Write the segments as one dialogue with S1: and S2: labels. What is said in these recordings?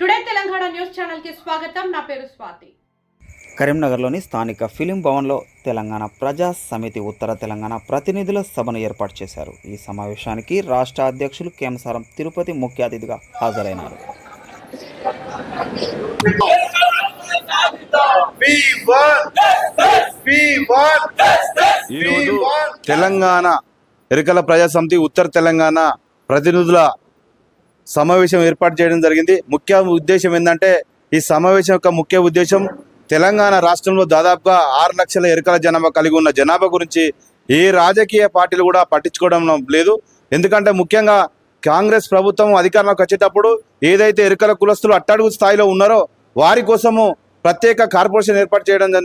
S1: Today Telangana news channel కి స్వాగతం. నా పేరు స్వాతి.
S2: కరీంనగర్లోని స్థానిక ఫిలిం భవన్లో తెలంగాణ ప్రజా సమితి ఉత్తర తెలంగాణ ప్రతినిధుల సభను ఏర్పాటు చేశారు. ఈ సమావేశానికి రాష్ట్ర అధ్యక్షులు కేంసారం తిరుపతి ముఖ్య అతిథిగా హాజరైనారు.
S3: ఈరోజు తెలంగాణ ఎరికల ప్రజా సమితి ఉత్తర తెలంగాణ ప్రతినిధుల సమావేశం ఏర్పాటు చేయడం జరిగింది. ముఖ్య ఉద్దేశం ఏంటంటే, ఈ సమావేశం యొక్క ముఖ్య ఉద్దేశం తెలంగాణ రాష్ట్రంలో దాదాపుగా 6 లక్షల ఎరికల జనాభా కలిగి ఉన్న జనాభా గురించి ఏ రాజకీయ పార్టీలు కూడా పట్టించుకోవడం లేదు. ఎందుకంటే ముఖ్యంగా కాంగ్రెస్ ప్రభుత్వం అధికారంలోకి వచ్చేటప్పుడు ఏదైతే ఎరికల కులస్తులు అట్టడుగు స్థాయిలో ఉన్నారో వారి కోసము ప్రత్యేక కార్పొరేషన్ ఏర్పాటు చేయడం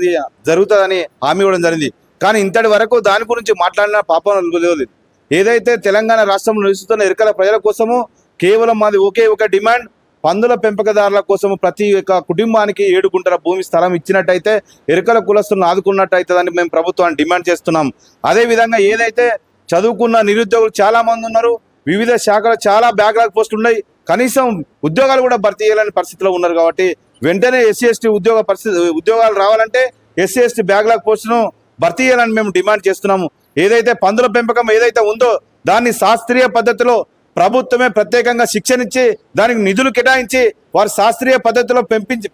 S3: జరుగుతుందని హామీ ఇవ్వడం జరిగింది. కానీ ఇంతటి వరకు దాని గురించి మాట్లాడిన పాపం లేదు. ఏదైతే తెలంగాణ రాష్ట్రంలో నివసిస్తున్న ఎరికల ప్రజల కోసము కేవలం మాది ఒకే ఒక డిమాండ్, పందుల పెంపకదారుల కోసము ప్రతి ఒక్క కుటుంబానికి 7 గుంటల భూమి స్థలం ఇచ్చినట్టయితే ఎరికల కులస్తులను ఆదుకున్నట్టయితుందని మేము ప్రభుత్వాన్ని డిమాండ్ చేస్తున్నాం. అదేవిధంగా ఏదైతే చదువుకున్న నిరుద్యోగులు చాలా మంది ఉన్నారు, వివిధ శాఖలు చాలా బ్యాక్లాగ్ పోస్టులు ఉన్నాయి, కనీసం ఉద్యోగాలు కూడా భర్తీ చేయాలని పరిస్థితిలో ఉన్నారు. కాబట్టి వెంటనే SC/ST ఉద్యోగాలు రావాలంటే SC/ST బ్యాక్లాగ్ పోస్టును భర్తీ చేయాలని మేము డిమాండ్ చేస్తున్నాము. ఏదైతే పందుల పెంపకం ఏదైతే ఉందో దాన్ని శాస్త్రీయ పద్ధతిలో ప్రభుత్వమే ప్రత్యేకంగా శిక్షణ ఇచ్చి దానికి నిధులు కేటాయించి వారి శాస్త్రీయ పద్ధతిలో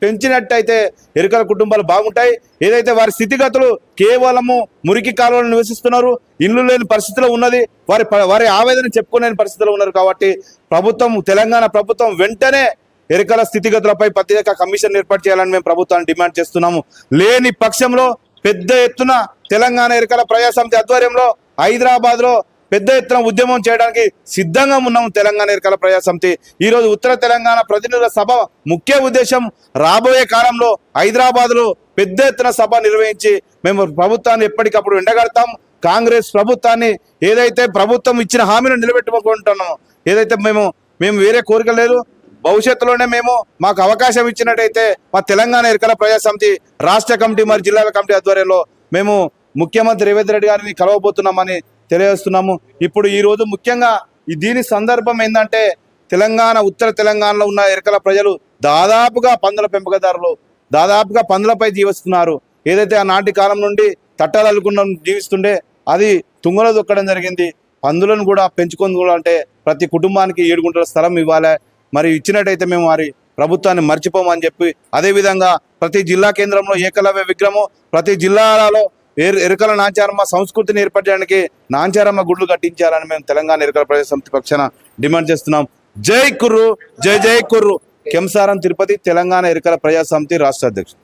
S3: పెంచినట్టయితే ఎరికల కుటుంబాలు బాగుంటాయి. ఏదైతే వారి స్థితిగతులు కేవలము మురికి కాలువలు నివసిస్తున్నారు, ఇల్లు లేని పరిస్థితిలో ఉన్నది, వారి ఆవేదన చెప్పుకోలేని పరిస్థితిలో ఉన్నారు. కాబట్టి తెలంగాణ ప్రభుత్వం వెంటనే ఎరికల స్థితిగతులపై ప్రత్యేక కమిషన్ ఏర్పాటు చేయాలని మేము ప్రభుత్వాన్ని డిమాండ్ చేస్తున్నాము. లేని పక్షంలో పెద్ద ఎత్తున తెలంగాణ ఎరికల ప్రజా సమితి ఆధ్వర్యంలో హైదరాబాద్లో పెద్ద ఎత్తున ఉద్యమం చేయడానికి సిద్ధంగా ఉన్నాము. తెలంగాణ ఎరికల ప్రజా సమితి ఈరోజు ఉత్తర తెలంగాణ ప్రతినిధుల సభ ముఖ్య ఉద్దేశం రాబోయే కాలంలో హైదరాబాద్లో పెద్ద ఎత్తున సభ నిర్వహించి మేము ప్రభుత్వాన్ని ఎప్పటికప్పుడు ఎండగడతాం. కాంగ్రెస్ ప్రభుత్వాన్ని ఏదైతే ప్రభుత్వం ఇచ్చిన హామీని నిలబెట్టుకుంటున్నామో, ఏదైతే మేము వేరే కోరిక లేదు, భవిష్యత్తులోనే మాకు అవకాశం ఇచ్చినట్టయితే మా తెలంగాణ ఎరికల ప్రజా సమితి రాష్ట్ర కమిటీ మరియు జిల్లాల కమిటీ ఆధ్వర్యంలో మేము ముఖ్యమంత్రి రేవంత్ రెడ్డి గారిని కలవబోతున్నామని తెలియజేస్తున్నాము. ఇప్పుడు ఈరోజు ముఖ్యంగా దీని సందర్భం ఏంటంటే, ఉత్తర తెలంగాణలో ఉన్న ఎరికల ప్రజలు దాదాపుగా పందుల పెంపకదారులు దాదాపుగా పందులపై జీవిస్తున్నారు. ఏదైతే ఆనాటి కాలం నుండి తట్టాలు అల్లుకుండా జీవిస్తుండే అది తుంగలో దొక్కడం జరిగింది. పందులను కూడా పెంచుకొని కూడా అంటే ప్రతి కుటుంబానికి 7 గుంటల స్థలం ఇవ్వాలి, మరి ఇచ్చినట్టయితే మేము వారి ప్రభుత్వాన్ని మర్చిపోమని చెప్పి, అదేవిధంగా ప్రతి జిల్లా కేంద్రంలో ఏకలవ్య విగ్రహము, ప్రతి జిల్లాలలో ఎరుకల నాంచారమ్మ సంస్కృతిని ఏర్పడడానికి నాంచారమ్మ గుడ్లు కట్టించాలని మేము తెలంగాణ ఎరుకల ప్రజా సమితి పక్షాన డిమాండ్ చేస్తున్నాం. జై కుర్రు, జై జై కుర్రు. కేంసారం తిరుపతి, తెలంగాణ ఎరుకల ప్రజా సమితి రాష్ట్ర అధ్యక్షుడు.